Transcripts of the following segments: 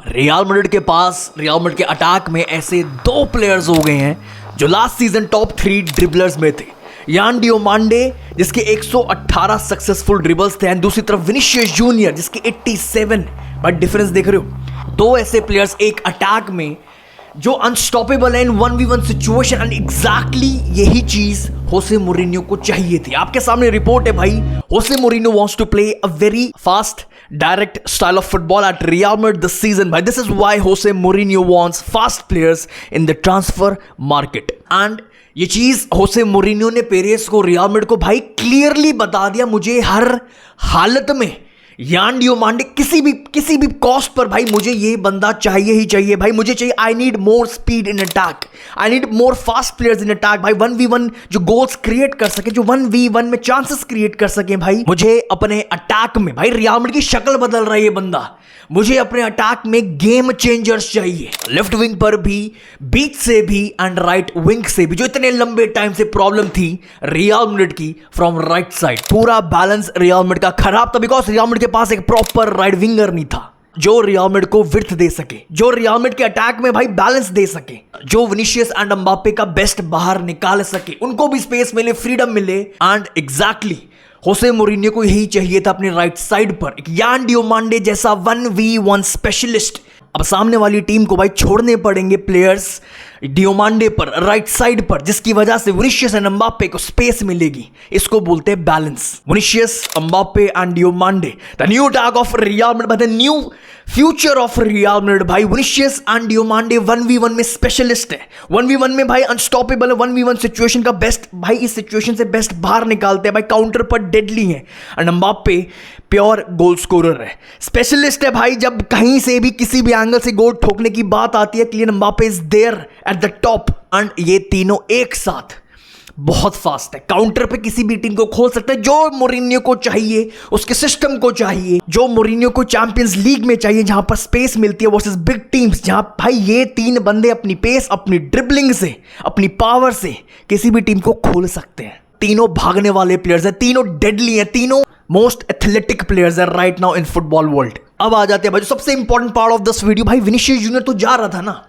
Real Madrid के पास, real Madrid के attack में ऐसे दो प्लेयर्स हो गए हैं जो लास्ट सीजन टॉप 3 ड्रिबलर्स में थे। यान डियोमांडे जिसके 118 सक्सेसफुल ड्रिबल्स थे, एंड दूसरी तरफ विनीशियस जूनियर जिसके 87। बट डिफरेंस देख रहे हो, दो ऐसे प्लेयर्स एक अटैक में जो अनस्टॉपेबल है इन 1v1 सिचुएशन, एंड एग्जैक्टली यही चीज होसे मोरिन्यो को चाहिए थी। आपके सामने रिपोर्ट है भाई, Jose Mourinho wants to play a very fast direct style of football at Real Madrid this season. But this is why Jose Mourinho wants fast players in the transfer market. And ये चीज होसे मोरिन्यो ने Perez को, real Madrid को भाई clearly बता दिया, मुझे हर हालत में यान डियोमांडे किसी भी कॉस्ट पर भाई मुझे ये बंदा चाहिए ही चाहिए भाई, मुझे चाहिए। I need more speed in attack, I need more fast players in attack भाई, 1v1 जो गोल्स क्रिएट कर सके, जो 1v1 में चांसेस क्रिएट कर सके भाई। मुझे अपने अटैक में भाई, रियल मैड्रिड की शक्ल बदल रहा है ये बंदा, मुझे अपने अटैक में गेम चेंजर्स चाहिए। लेफ्ट विंग पर भी, बीच से भी एंड राइट विंग से भी, जो इतने लंबे टाइम से प्रॉब्लम थी रियल मैड्रिड की फ्रॉम राइट साइड। पूरा बैलेंस रियल मैड्रिड का खराब था बिकॉज रियल मैड्रिड के पास एक प्रॉपर राइट विंगर नहीं था जो रियल मैड्रिड को विड्थ दे सके, जो रियल मैड्रिड के अटैक में भाई बैलेंस दे सके, जो विनीशियस एंड एम्बाप्पे का बेस्ट बाहर निकाल सके, उनको भी स्पेस मिले, फ्रीडम मिले। एंड एग्जैक्टली होसे मोरिन्यो को यही चाहिए था अपने राइट साइड पर, एक यान डियोमांडे जैसा 1v1 स्पेशलिस्ट। अब सामने वाली टीम को भाई छोड़ने पड़ेंगे प्लेयर्स डियोमांडे पर, राइट साइड पर, जिसकी वजह से विनीशियस एंड एम्बाप्पे को स्पेस मिलेगी। इसको बोलते हैं balance. Vinicius, Mbappe and Diomande, the new attack of Real Madrid, the new future of Real Madrid भाई। विनीशियस एंड डियोमांडे 1v1 में स्पेशलिस्ट है, 1v1 में भाई अनस्टॉपेबल है, 1v1 सिचुएशन का बेस्ट भाई, इस सिचुएशन से बेस्ट बाहर निकालते हैं भाई, काउंटर पर डेडली है। And Mbappe pure goal scorer है, स्पेशलिस्ट है भाई, जब कहीं से भी किसी भी एंगल से गोल ठोकने की बात आती है, Kylian Mbappe is there at the top. And ये तीनों एक साथ बहुत फास्ट है, काउंटर पे किसी भी टीम को खोल सकते हैं, जो मोरिन्यो को चाहिए, उसके सिस्टम को चाहिए, जो मोरिन्यो को चैंपियंस लीग में चाहिए, जहां पर स्पेस मिलती है वर्सेस बिग टीम्स, जहां भाई ये तीन बंदे अपनी पेस, अपनी ड्रिबलिंग से, अपनी पावर से किसी भी टीम को खोल सकते हैं। तीनों भागने वाले प्लेयर्स हैं, तीनों डेडली हैं, तीनों मोस्ट एथलेटिक प्लेयर्स हैं right now in football world. अब आ जाते हैं भाई जो सबसे important part of this video, भाई विनीशियस जूनियर तो जा रहा था ना,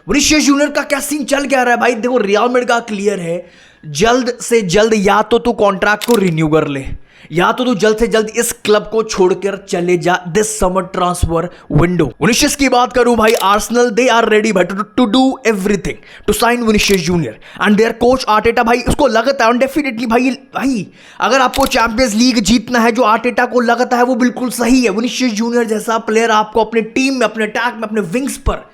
विनीशियस जूनियर का क्या सीन चल क्या रहा है भाई। देखो रियल मैड्रिड का क्लियर है, जल्द से जल्द या तो तू कॉन्ट्रैक्ट को रिन्यू कर ले, या तो तू जल्द से जल्द इस क्लब को छोड़कर चले जा this summer transfer window. Vinicius की बात करूं भाई, आर्सेनल दे आर रेडी भाई to do everything to sign Vinicius Junior, and their coach Arteta भाई, उसको लगता है डेफिनेटली भाई अगर आपको चैंपियंस लीग जीतना है, जो आर्टेटा को लगता है वो बिल्कुल सही है। विनीशियस जूनियर जैसा प्लेयर आपको अपने टीम में, अपने अटैक में, अपने विंग्स पर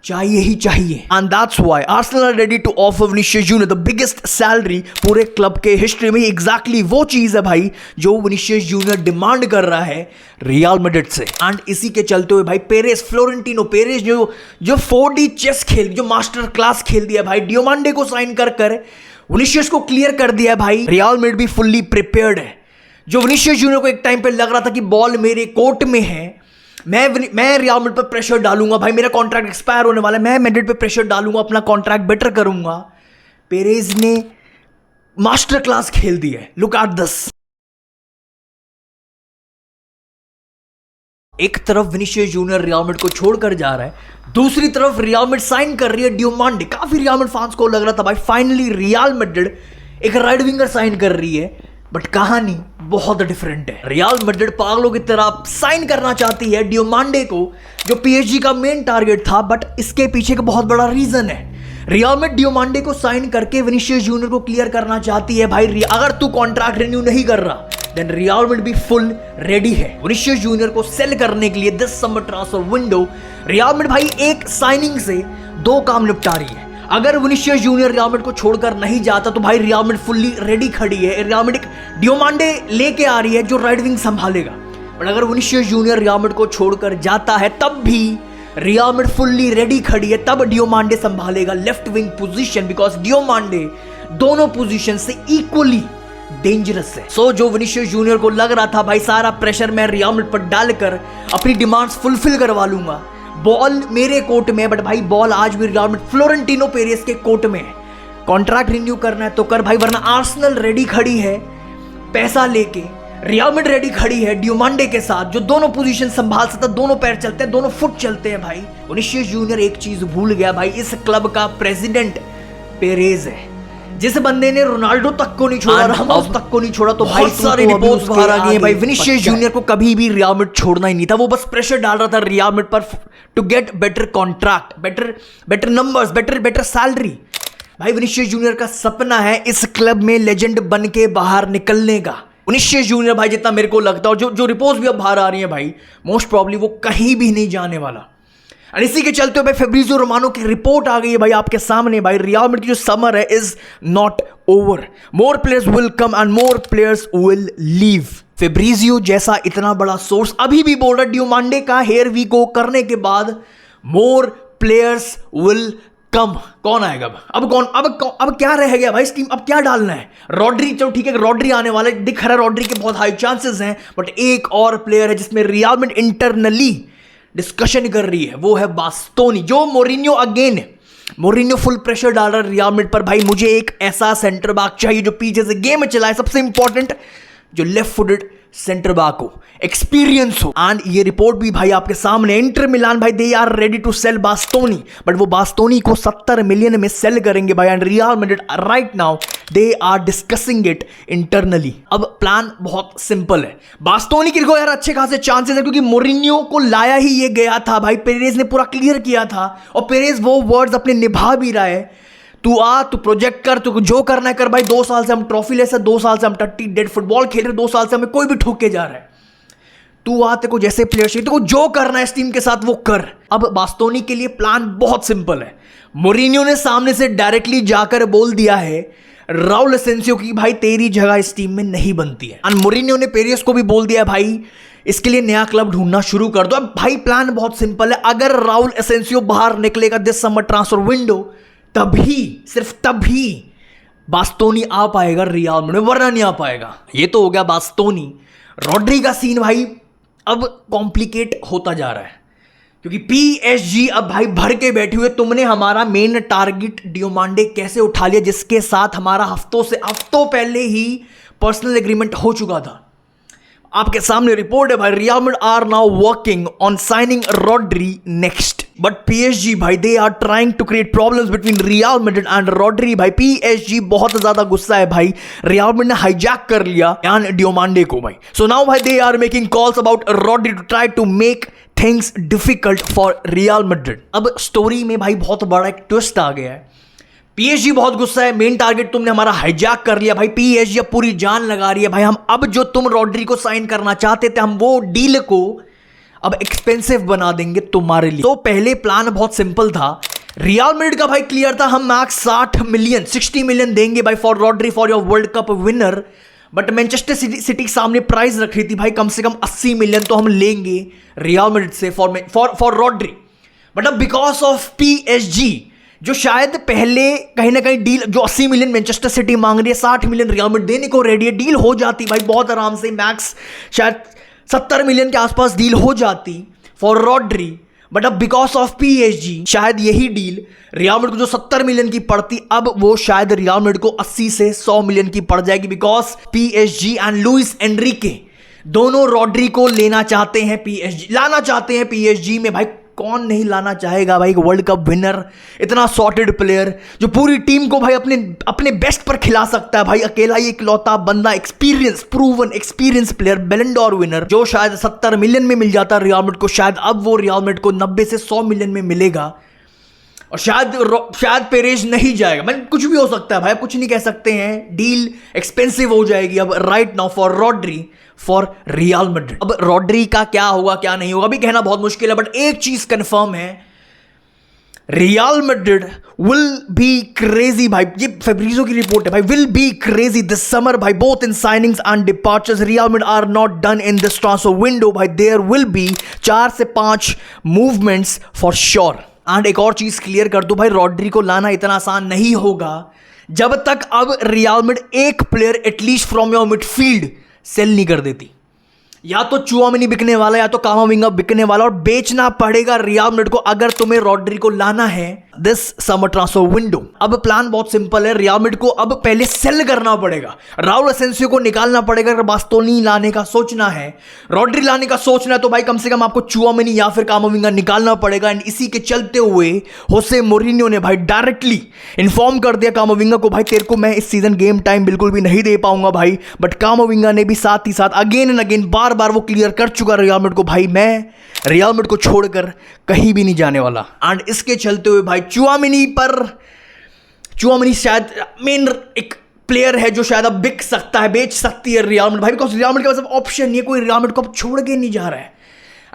चाहिए ही चाहिए। And that's why Arsenal are ready to offer Vinicius Junior the biggest salary पूरे क्लब के हिस्ट्री में। एग्जैक्टली वो चीज है भाई जो विनीशियस जूनियर डिमांड कर रहा है रियल मैड्रिड से। एंड इसी के चलते हुए भाई पेरेस, फ्लोरेंटिनो पेरेस जो 4D चेस खेल, जो मास्टर क्लास खेल दिया भाई, डियोमांडे को साइन कर विनीशियस को क्लियर कर दिया भाई। रियल मैड्रिड भी फुल्ली प्रिपेयर्ड है। जो विनीशियस जूनियर को एक टाइम पे लग रहा था कि बॉल मेरे कोर्ट में है, मैं रियल मैड्रिड पर प्रेशर डालूंगा भाई, मेरा कॉन्ट्रैक्ट एक्सपायर होने वाला है, मैं मैड्रिड पे प्रेशर डालूंगा, अपना कॉन्ट्रैक्ट बेटर करूंगा। पेरेज ने मास्टर क्लास खेल दिया है, लुक एट दिस। एक तरफ विनीशियस जूनियर रियल मैड्रिड को छोड़कर जा रहा है, दूसरी तरफ रियल मैड्रिड साइन कर रही है डियोमांडे। काफी रियल मैड्रिड फैंस को लग रहा था भाई फाइनली रियल मैड्रिड एक राइट विंगर साइन कर रही है, बट कहानी बहुत डिफरेंट है। रियल मैड्रिड पागलों की तरह साइन करना चाहती है डियोमांडे को, जो पीएसजी का मेन टारगेट था, बट इसके पीछे का बहुत बड़ा रीजन है। रियल मैड्रिड डियोमांडे को साइन करके विनीशियस जूनियर को क्लियर करना चाहती है भाई, अगर तू कॉन्ट्रैक्ट रिन्यू नहीं कर रहा देन रियल मैड्रिड भी फुल रेडी है विनीशियस जूनियर को सेल करने के लिए this summer transfer window. Real Madrid भाई एक साइनिंग से दो काम निपटा रही है। अगर विनीशियस जूनियर रियल मैड्रिड को छोड़कर नहीं जाता तो भाई रियल मैड्रिड फुल्ली रेडी खड़ी है, रियल मैड्रिड डियोमांडे लेके आ रही है जो राइट विंग संभालेगा। बट अगर विनीशियस जूनियर रियल मैड्रिड को छोड़कर जाता है तब भी रियल मैड्रिड फुल्ली रेडी खड़ी है, तब डियोमांडे संभालेगा लेफ्ट विंग पोजीशन, बिकॉज डियोमांडे दोनों पोजीशन से इक्वली डेंजरस है। सो जो विनीशियस जूनियर को लग रहा था भाई सारा प्रेशर मैं रियल मैड्रिड पर डालकर अपनी डिमांड्स फुलफिल करवा लूंगा, बॉल मेरे कोर्ट में है, बट भाई बॉल आज भी रियल मैड्रिड फ्लोरेंटिनो पेरेस के कोर्ट में है। कॉन्ट्रैक्ट रिन्यू करना है तो कर भाई, वरना आर्सेनल रेडी खड़ी है पैसा लेके रियल मैड्रिड रेडी खड़ी है डियोमांडे के साथ, जो दोनों पोजीशन संभाल सकता है, दोनों पैर चलते हैं, दोनों फुट चलते हैं भाई। विनीसियस जूनियर एक चीज भूल गया भाई, इस क्लब का प्रेसिडेंट पेरेज है। जिस बंदे ने रोनाल्डो तक को नहीं छोड़ा, रामोस तक को नहीं छोड़ा, तो भाई सारे रिपोर्ट्स बाहर आ गए हैं भाई विनीसियस जूनियर को कभी भी रियल मैड्रिड छोड़ना ही नहीं था। वो बस प्रेशर डाल रहा था रियल मैड्रिड पर to get better contract, better numbers, better salary. भाई विनीसियस जूनियर का सपना है इस क्लब में लेजेंड बन के बाहर निकलने का। विनीसियस जूनियर भाई जितना मेरे को लगता है, और जो रिपोर्ट्स भी अब बाहर आ रही है भाई, मोस्ट प्रॉब्ली वो कहीं भी नहीं जाने वाला। और इसी के चलते भाई फेब्रिजियो रोमानो की रिपोर्ट आ गई है भाई आपके सामने भाई, रियल मैड्रिड की जो समर है is not over, more players will come and more players will leave. Fabrizio जैसा इतना बड़ा सोर्स अभी भी बोल रहा है डियोमांडे का हेयर वी गो करने के बाद मोर प्लेयर्स विल कम। कौन आएगा अब क्या रह गया भाई इस टीम, अब क्या डालना है? रॉड्री, चलो ठीक है रॉड्री आने वाला है, दिख रहा है रॉड्री के बहुत हाई चांसेस हैं, बट एक और प्लेयर है जिसमें रियल मैड्रिड इंटरनली डिस्कशन कर रही है, वो है बास्तोनी। जो मोरिन्यो अगेन, मोरिन्यो फुल प्रेशर डाल रहा है रियल मैड्रिड पर, भाई मुझे एक ऐसा सेंटर बैक चाहिए जो पीछे से गेम चलाए, सबसे इंपॉर्टेंट जो लेफ्ट फुटेड सेंटर बैक हो, एक्सपीरियंस हो। एंड ये रिपोर्ट भी भाई आपके सामने, इंटर मिलान भाई they are ready to sell Bastoni, but वो बास्तोनी को 70 मिलियन में सेल करेंगे भाई। And Real Madrid right now they are discussing it internally. अब प्लान बहुत सिंपल है, बास्तोनी की यार अच्छे खासे चांसेस है क्योंकि मोरिन्यो को लाया ही ये गया था भाई, पेरेज ने पूरा क्लियर किया था, और पेरेज वो वर्ड्स अपने निभा भी रहा है। तू आ, तू प्रोजेक्ट कर, तू जो करना है कर भाई, 2 साल से हम ट्रॉफी ले सकते, 2 साल से हम टट्टी डेड फुटबॉल खेल रहे, 2 साल से हमें कोई भी ठोक के जा रहा है। तू आ, तेरे को जैसे प्लेयर चाहिए, तेरे को जो करना है इस टीम के साथ वो कर। अब बास्तोनी के लिए प्लान बहुत सिंपल है। मोरिन्यो ने सामने से डायरेक्टली जाकर बोल दिया है राउल एसेंसियो की भाई तेरी जगह इस टीम में नहीं बनती है। एंड मोरिन्यो ने पेरियस को भी बोल दिया भाई इसके लिए नया क्लब ढूंढना शुरू कर दो। अब भाई प्लान बहुत सिंपल है, अगर राउल एसेंसियो बाहर निकलेगा दिस समर ट्रांसफर विंडो, तभी, सिर्फ तभी बास्तोनी आ पाएगा रियल मैड्रिड, वरना नहीं आ पाएगा। ये तो हो गया बास्तोनी। रॉड्री का सीन भाई अब कॉम्प्लिकेट होता जा रहा है क्योंकि पीएसजी अब भाई भर के बैठे हुए, तुमने हमारा मेन टारगेट डियोमांडे कैसे उठा लिया जिसके साथ हमारा हफ्तों पहले ही पर्सनल एग्रीमेंट हो चुका था। आपके सामने रिपोर्ट है भाई, Real Madrid are now working on signing Rodri next, but PSG भाई they are trying to create problems between Real Madrid and Rodri. भाई पीएसजी बहुत ज्यादा गुस्सा है भाई, रियल मैड्रिड ने हाईजैक कर लिया यान डियोमांडे को भाई। सो नाउ भाई they are making calls about Rodri to try to make things difficult for Real Madrid. अब स्टोरी में भाई बहुत बड़ा एक ट्विस्ट आ गया है, पीएसजी बहुत गुस्सा है, मेन टारगेट तुमने हमारा हाईजैक कर लिया भाई। पीएसजी अब पूरी जान लगा रही है भाई, हम अब जो तुम रॉड्री को साइन करना चाहते थे, हम वो डील को अब एक्सपेंसिव बना देंगे तुम्हारे लिए। तो पहले प्लान बहुत सिंपल था, रियल मैड्रिड का भाई क्लियर था हम मैक्स 60 मिलियन देंगे भाई for Rodri for your world cup winner, but Manchester city सामने प्राइस रख रही थी भाई कम से कम 80 मिलियन तो हम लेंगे रियल मैड्रिड से फॉर रॉड्री। बट अब बिकॉज ऑफ पीएसजी जो शायद पहले कहीं ना कहीं डील जो 80 मिलियन मैनचेस्टर सिटी मांग रही है, 60 मिलियन रियल मैड्रिड देने को रेडी है, डील हो जाती भाई बहुत आराम से, मैक्स शायद 70 मिलियन के आसपास डील हो जाती फॉर रॉड्री। बट अब बिकॉज ऑफ पीएसजी शायद यही डील रियल मैड्रिड को जो 70 मिलियन की पड़ती, अब वो शायद रियल मैड्रिड को 80 से 100 मिलियन की पड़ जाएगी, because PSG and Luis Enrique दोनों रॉड्री को लेना चाहते हैं, लाना चाहते हैं पीएसजी में। भाई कौन नहीं लाना चाहेगा भाई, वर्ल्ड कप विनर, इतना सॉर्टेड प्लेयर जो पूरी टीम को भाई अपने बेस्ट पर खिला सकता है भाई, अकेला ही इकलौता बंदा, प्रूवन एक्सपीरियंस प्लेयर, बैलन डॉर विनर, जो शायद 70 मिलियन में मिल जाता रियल मैड्रिड को, शायद अब वो रियल मैड्रिड को 90 से 100 मिलियन में मिलेगा, और शायद पेरेज नहीं जाएगा। मैं कुछ भी हो सकता है भाई, कुछ नहीं कह सकते हैं, डील एक्सपेंसिव हो जाएगी अब right now for Rodri for Real Madrid. अब रॉड्री का क्या होगा क्या नहीं होगा अभी कहना बहुत मुश्किल है, बट एक चीज कंफर्म है, Real Madrid will be crazy भाई, ये फेब्रिजियो की रिपोर्ट है भाई, will be crazy this summer भाई, both in signings and departures. Real Madrid are not done in this transfer window भाई, देयर विल बी 4 से 5 मूवमेंट्स फॉर श्योर। एंड एक और चीज क्लियर कर दो भाई, रॉड्री को लाना इतना आसान नहीं होगा जब तक अब रियल मैड्रिड एक player at least from your midfield sell नहीं कर देती। या तो चुआमेनी बिकने वाला या तो कामाविंगा बिकने वाला, और बेचना पड़ेगा रियल मैड्रिड को अगर तुम्हें रॉड्री को लाना है दिस समर ट्रांसफर विंडो। अब प्लान बहुत सिंपल है, रियल मैड्रिड को अब पहले सेल करना पड़ेगा, राउल एसेंसियो को निकालना पड़ेगा। अगर बास्तोनी लाने का सोचना है, रॉड्री लाने का सोचना है, तो भाई कम से कम आपको चुआमेनी या फिर कामाविंगा निकालना पड़ेगा। एंड इसी के चलते हुए होसे मोरिन्यो ने भाई डायरेक्टली इन्फॉर्म कर दिया कामाविंगा को, भाई तेरे को मैं इस सीजन गेम टाइम बिल्कुल भी नहीं दे पाऊंगा भाई। बट कामाविंगा ने भी साथ ही साथ अगेन एंड अगेन बार बार वो क्लियर कर चुका रियल मैड्रिड को, भाई मैं रियल मैड्रिड को छोड़कर कहीं भी नहीं जाने वाला। एंड इसके चलते हुए भाई चुआमेनी शायद मेन एक प्लेयर है जो शायद अब बिक सकता है, बेच सकती है रियल मैड्रिड भाई, बिकॉज रियल मैड्रिड के पास अब ऑप्शन नहीं है, कोई रियल मैड्रिड को अब छोड़ के नहीं जा रहा है।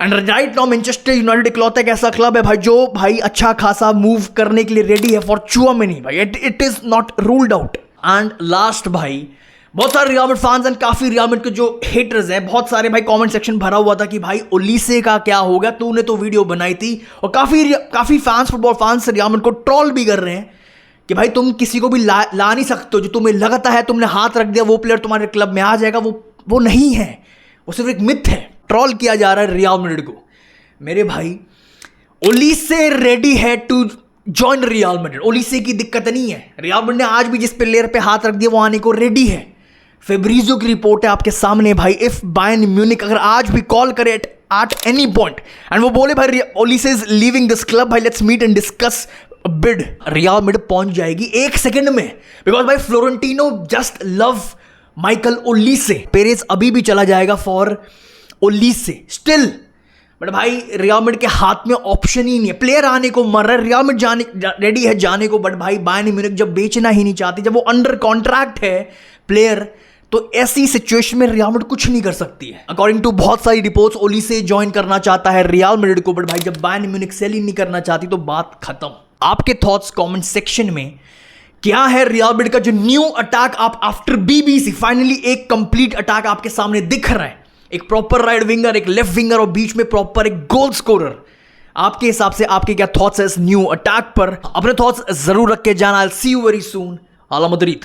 And right now Manchester United इकलौता एक ऐसा क्लब है भाई जो भाई अच्छा खासा मूव करने के लिए रेडी है फॉर चुआमेनी भाई, it is not ruled out. And last भाई, बहुत सारे रियल मैड्रिड फैंस एंड काफी रियल मैड्रिड के जो हेटर्स हैं, बहुत सारे भाई कमेंट सेक्शन भरा हुआ था कि भाई ओलीसे का क्या हो गया, तूने तो वीडियो बनाई थी। और काफी fans, football fans real Madrid को ट्रोल भी कर रहे हैं कि भाई तुम किसी को भी ला नहीं सकते हो, जो तुम्हें लगता है तुमने हाथ रख दिया वो प्लेयर तुम्हारे क्लब में आ जाएगा, वो नहीं है, वो सिर्फ एक मिथ है। ट्रोल किया जा रहा है रियल मैड्रिड को। मेरे भाई ओलीसे रेडी है टू जॉइन रियल मैड्रिड, ओलीसे की दिक्कत नहीं है। रियल मैड्रिड ने आज भी जिस प्लेयर पे हाथ रख दिया वो आने को रेडी है। फेब्रिजो की रिपोर्ट है आपके सामने भाई, इफ बायर्न म्यूनिक अगर आज भी कॉल करे एट एनी पॉइंट एंड वो बोले भाई Olise is leaving this club, भाई let's meet and discuss bid, Real Madrid पहुंच जाएगी 1 सेकंड में, बिकॉज भाई Florentino just love Michael Olise. Perez अभी भी चला जाएगा फॉर ओलीसे स्टिल, बट भाई रियल मैड्रिड के हाथ में ऑप्शन ही नहीं है, प्लेयर आने को मर रहा है, रियल मैड्रिड रेडी है जाने को, बट भाई बायर्न म्यूनिक जब बेचना ही नहीं चाहती, जब वो अंडर कॉन्ट्रैक्ट है प्लेयर, तो ऐसी सिचुएशन में रियल मैड्रिड कुछ नहीं कर सकती है। अकॉर्डिंग टू बहुत सारी रिपोर्ट्स ओलीसे ज्वाइन करना चाहता है रियल मैड्रिड को, बट भाई जब बायर्न म्यूनिक सेल ही नहीं करना चाहती तो बात खत्म। आपके थॉट्स कमेंट सेक्शन में क्या है रियल मैड्रिड का जो न्यू अटैक, आप आफ्टर बीबीसी फाइनली एक कंप्लीट अटैक आपके सामने दिख रहा है, एक प्रॉपर राइट विंगर, एक लेफ्ट विंगर और बीच में प्रॉपर एक गोल स्कोरर। आपके हिसाब से आपके क्या थॉट्स है इस न्यू अटैक पर? अपने थॉट्स जरूर रख के जाना। I will see you very soon. आला मदरीद।